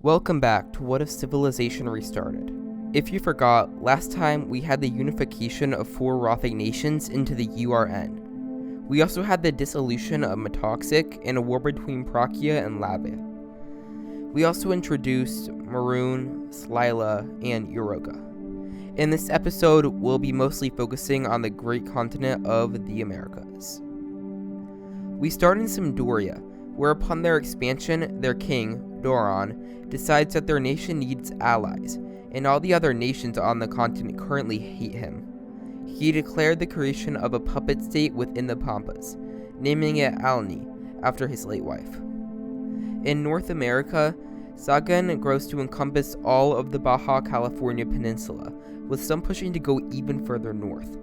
Welcome back to What If Civilization Restarted. If you forgot, last time we had the unification of 4 Rothic nations into the URN. We also had the dissolution of Metoxic and a war between Prakia and Lavia. We also introduced Maroon, Slyla, and Euroga. In this episode, we'll be mostly focusing on the great continent of the Americas. We start in Sampdoria, where upon their expansion, their king, Doron, decides that their nation needs allies, and all the other nations on the continent currently hate him. He declared the creation of a puppet state within the Pampas, naming it Alni, after his late wife. In North America, Sagen grows to encompass all of the Baja California Peninsula, with some pushing to go even further north.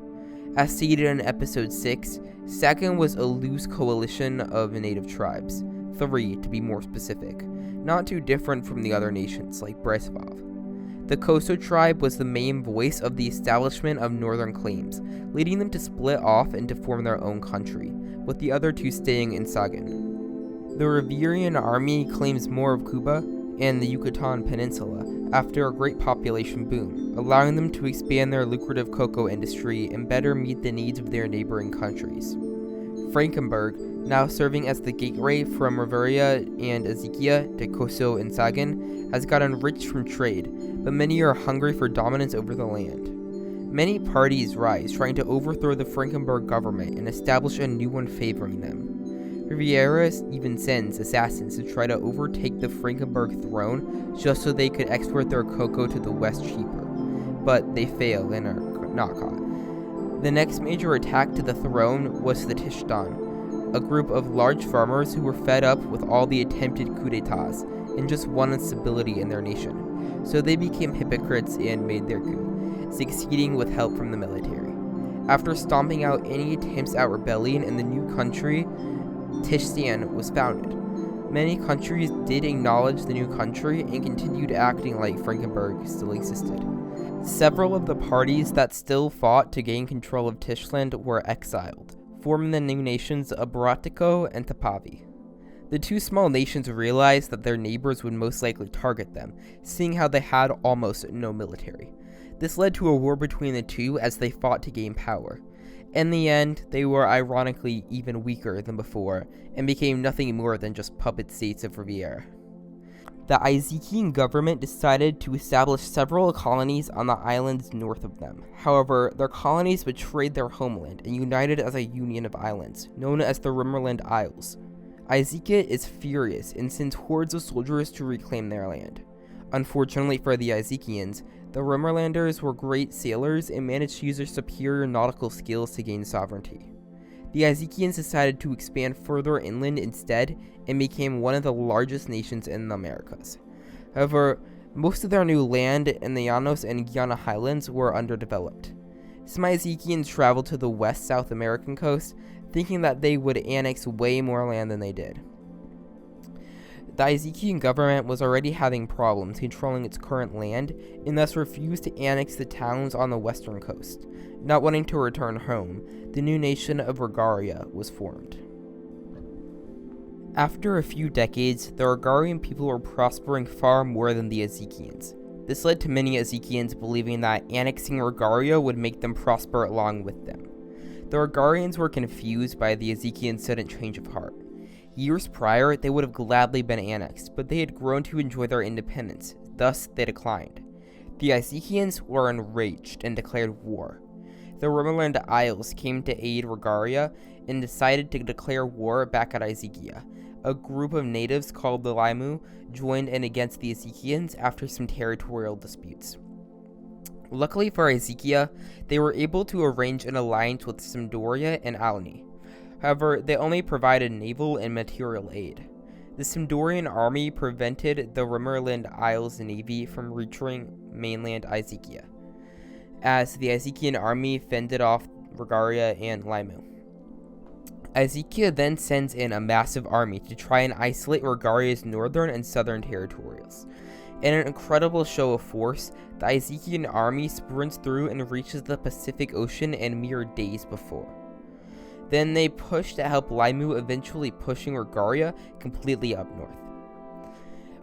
As stated in episode 6, Sagen was a loose coalition of native tribes, 3 to be more specific, not too different from the other nations like Bresvav. The Koso tribe was the main voice of the establishment of northern claims, leading them to split off and to form their own country, with the other 2 staying in Sagen. The Riverian army claims more of Cuba and the Yucatan Peninsula after a great population boom, allowing them to expand their lucrative cocoa industry and better meet the needs of their neighboring countries. Frankenberg, now serving as the gateway from Riveria and Isekian to Koso and Sagen, has gotten rich from trade, but many are hungry for dominance over the land. Many parties rise, trying to overthrow the Frankenberg government and establish a new one favoring them. Riviera even sends assassins to try to overtake the Frankenberg throne just so they could export their cocoa to the west cheaper, but they fail and are not caught. The next major attack to the throne was the Tishtan, a group of large farmers who were fed up with all the attempted coups d'etats and just wanted stability in their nation, so they became hypocrites and made their coup, succeeding with help from the military. After stomping out any attempts at rebellion in the new country, Tishtan was founded. Many countries did acknowledge the new country and continued acting like Frankenberg still existed. Several of the parties that still fought to gain control of Tishland were exiled, forming the new nations of Baratico and Tapavi. The 2 small nations realized that their neighbors would most likely target them, seeing how they had almost no military. This led to a war between the 2 as they fought to gain power. In the end, they were ironically even weaker than before, and became nothing more than just puppet states of Riviera. The Isekian government decided to establish several colonies on the islands north of them. However, their colonies betrayed their homeland and united as a union of islands, known as the Rimmerland Isles. Isekian is furious and sends hordes of soldiers to reclaim their land. Unfortunately for the Isekians, the Rimmerlanders were great sailors and managed to use their superior nautical skills to gain sovereignty. The Isekians decided to expand further inland instead and became one of the largest nations in the Americas. However, most of their new land in the Llanos and Guiana Highlands were underdeveloped. Some Isekians traveled to the West South American coast, thinking that they would annex way more land than they did. The Isekian government was already having problems controlling its current land and thus refused to annex the towns on the western coast. Not wanting to return home, the new nation of Rigaria was formed. After a few decades, the Rigarian people were prospering far more than the Isekians. This led to many Isekians believing that annexing Rigaria would make them prosper along with them. The Rigarians were confused by the Isekian sudden change of heart. Years prior, they would have gladly been annexed, but they had grown to enjoy their independence, thus they declined. The Isekians were enraged and declared war. The Rimmerland Isles came to aid Rigaria and decided to declare war back at Isekian. A group of natives called the Laimu joined in against the Isekians after some territorial disputes. Luckily for Isekian, they were able to arrange an alliance with Sampdoria and Alni. However, they only provided naval and material aid. The Sampdorian army prevented the Rimmerland Isles navy from reaching mainland Isekian, as the Isekian army fended off Rigaria and Laimu. Isekian then sends in a massive army to try and isolate Rigaria's northern and southern territories. In an incredible show of force, the Isekian army sprints through and reaches the Pacific Ocean in mere days before. Then they push to help Laimu, eventually pushing Rigaria completely up north.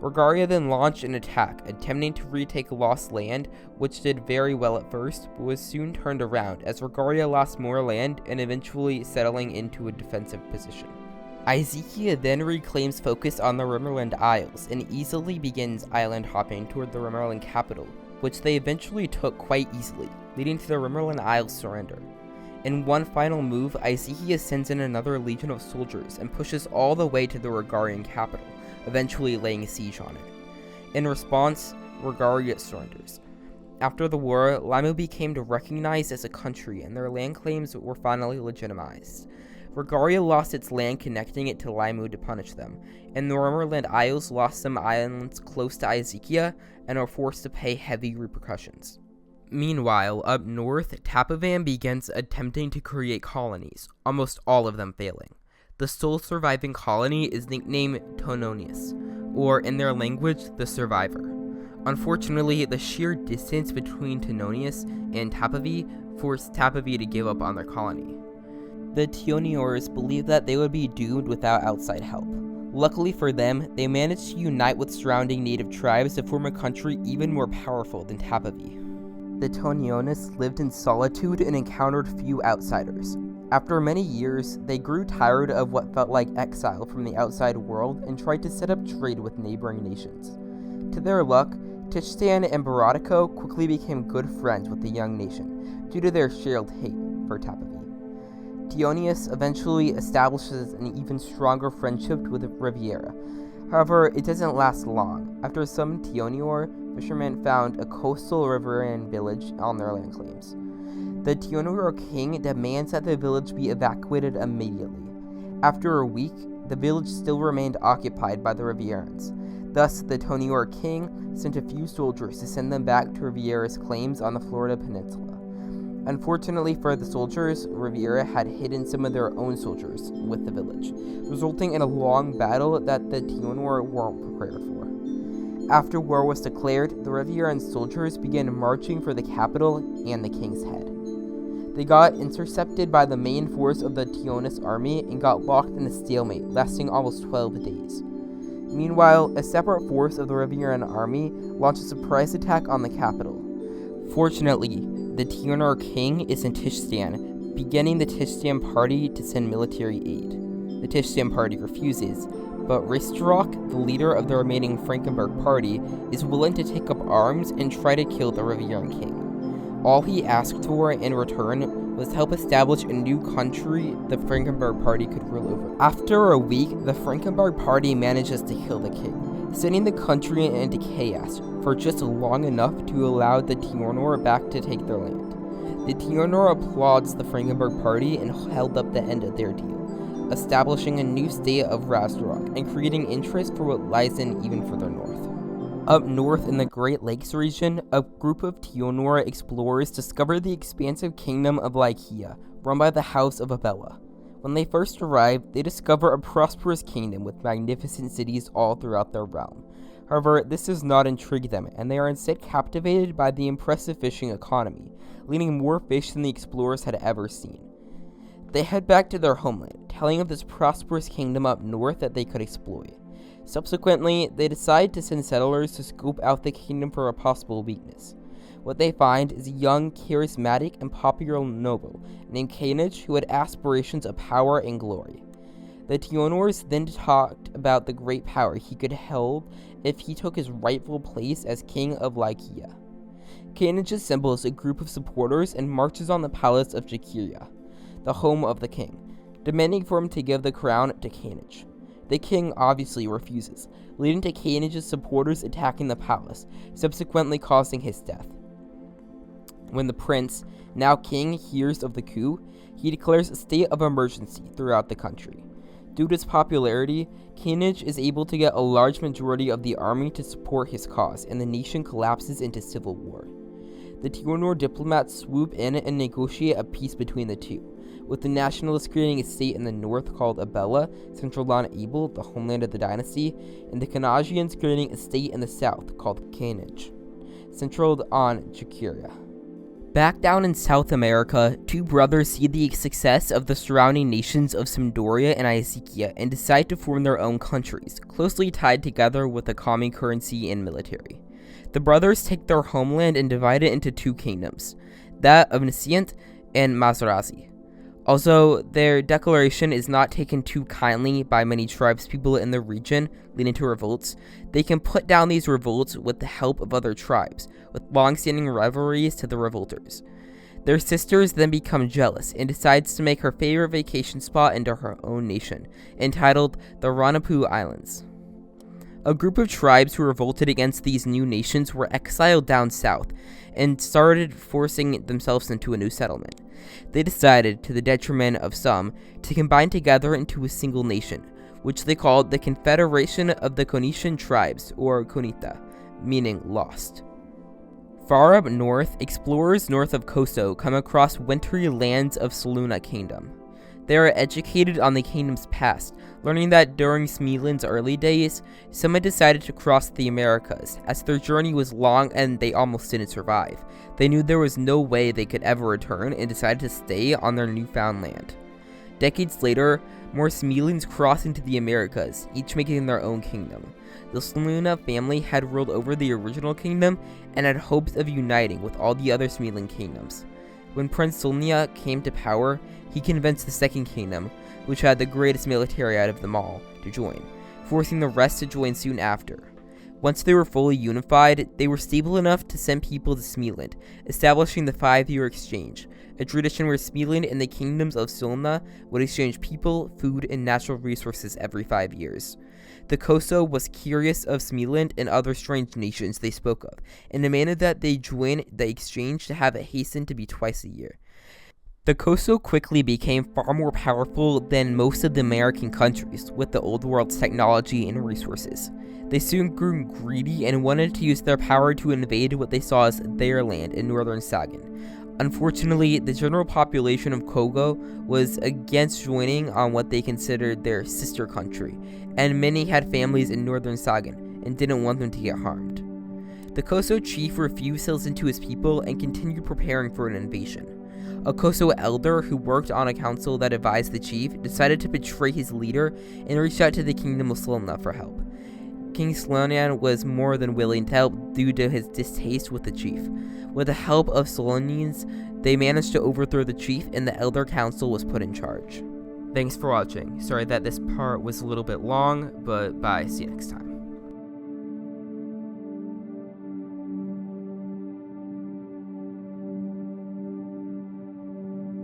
Riveria then launched an attack, attempting to retake lost land, which did very well at first, but was soon turned around as Riveria lost more land and eventually settling into a defensive position. Isekian then reclaims focus on the Rimmerland Isles and easily begins island hopping toward the Rimmerland capital, which they eventually took quite easily, leading to the Rimmerland Isles surrender. In one final move, Isekian sends in another legion of soldiers and pushes all the way to the Rigarian capital, eventually laying siege on it. In response, Riveria surrenders. After the war, Limu became recognized as a country and their land claims were finally legitimized. Riveria lost its land connecting it to Limu to punish them, and the Rimmerland Isles lost some islands close to Isekian and are forced to pay heavy repercussions. Meanwhile, up north, Tapavan begins attempting to create colonies, almost all of them failing. The sole surviving colony is nicknamed Tonius, or in their language, the Survivor. Unfortunately, the sheer distance between Tonius and Tapavi forced Tapavi to give up on their colony. The Tioniors believed that they would be doomed without outside help. Luckily for them, they managed to unite with surrounding native tribes to form a country even more powerful than Tapavi. The Tonionis lived in solitude and encountered few outsiders. After many years, they grew tired of what felt like exile from the outside world and tried to set up trade with neighboring nations. To their luck, Tishtan and Baratico quickly became good friends with the young nation due to their shared hate for Tapavi. Tonius eventually establishes an even stronger friendship with Riveria. However, it doesn't last long. After some Tionior fishermen found a coastal Riverian village on their land claims. The Tionior king demands that the village be evacuated immediately. After a week, the village still remained occupied by the Riverians. Thus, the Tionior king sent a few soldiers to send them back to Riviera's claims on the Florida Peninsula. Unfortunately for the soldiers, Riveria had hidden some of their own soldiers with the village, resulting in a long battle that the Tionior weren't prepared for. After war was declared, the Rivierian soldiers began marching for the capital and the king's head. They got intercepted by the main force of the Tionis army and got locked in a stalemate, lasting almost 12 days. Meanwhile, a separate force of the Rivierian army launched a surprise attack on the capital. Fortunately, the Tionior king is in Tishtan, beginning the Tishtan party to send military aid. The Tishtan party refuses, but Ristarok, the leader of the remaining Frankenberg party, is willing to take up arms and try to kill the Rivierian king. All he asked for in return was to help establish a new country the Frankenberg party could rule over. After a week, the Frankenberg party manages to kill the king, sending the country into chaos for just long enough to allow the Tionior back to take their land. The Tionior applauds the Frankenberg party and held up the end of their deal, establishing a new state of Ristarok and creating interest for what lies in even further north. Up north in the Great Lakes region, a group of Tionior explorers discovered the expansive kingdom of Leia, run by the House of Abella. When they first arrive, they discover a prosperous kingdom with magnificent cities all throughout their realm. However, this does not intrigue them, and they are instead captivated by the impressive fishing economy, leading more fish than the explorers had ever seen. They head back to their homeland, telling of this prosperous kingdom up north that they could exploit. Subsequently, they decide to send settlers to scope out the kingdom for a possible weakness. What they find is a young, charismatic, and popular noble named Kanich who had aspirations of power and glory. The Tioniors then talked about the great power he could hold if he took his rightful place as king of Leia. Kanich assembles a group of supporters and marches on the palace of Jakiria, the home of the king, demanding for him to give the crown to Kanich. The king obviously refuses, leading to Kanich's supporters attacking the palace, subsequently causing his death. When the prince, now king, hears of the coup, he declares a state of emergency throughout the country. Due to his popularity, Kanich is able to get a large majority of the army to support his cause, and the nation collapses into civil war. The Tionior diplomats swoop in and negotiate a peace between the two, with the nationalists creating a state in the north called Abella, central on Abel, the homeland of the dynasty, and the Kanajians creating a state in the south called Kanich, central on Jakiria. Back down in South America, two brothers see the success of the surrounding nations of Sampdoria and Isekian and decide to form their own countries, closely tied together with a common currency and military. The brothers take their homeland and divide it into two kingdoms, that of Nascent and Mazarazi. Also, their declaration is not taken too kindly by many tribespeople in the region, leading to revolts. They can put down these revolts with the help of other tribes, with long-standing rivalries to the revolters. Their sisters then become jealous and decides to make her favorite vacation spot into her own nation, entitled the Ranapu Islands. A group of tribes who revolted against these new nations were exiled down south and started forcing themselves into a new settlement. They decided, to the detriment of some, to combine together into a single nation, which they called the Confederation of the Conitian Tribes, or Conita, meaning lost. Far up north, explorers north of Koso come across wintry lands of Soluna Kingdom. They are educated on the kingdom's past, learning that during Smealand's early days, some had decided to cross the Americas, as their journey was long and they almost didn't survive. They knew there was no way they could ever return and decided to stay on their newfound land. Decades later, more Smealans crossed into the Americas, each making their own kingdom. The Soluna family had ruled over the original kingdom and had hopes of uniting with all the other Smealan kingdoms. When Prince Soluna came to power, he convinced the Second Kingdom, which had the greatest military out of them all, to join, forcing the rest to join soon after. Once they were fully unified, they were stable enough to send people to Smealand, establishing the 5-year exchange, a tradition where Smealand and the kingdoms of Soluna would exchange people, food, and natural resources every 5 years. The Koso was curious of Smealand and other strange nations they spoke of, and demanded that they join the exchange to have it hastened to be twice a year. The Koso quickly became far more powerful than most of the American countries with the Old World's technology and resources. They soon grew greedy and wanted to use their power to invade what they saw as their land in northern Sagen. Unfortunately, the general population of Kogo was against joining on what they considered their sister country, and many had families in northern Sagen and didn't want them to get harmed. The Koso chief refused to listen to his people and continued preparing for an invasion. A Koso elder who worked on a council that advised the chief decided to betray his leader and reached out to the kingdom of Soluna for help. King Soryan was more than willing to help due to his distaste with the chief. With the help of Solonians, they managed to overthrow the chief and the elder council was put in charge. Thanks for watching. Sorry that this part was a little bit long, but bye, see you next time.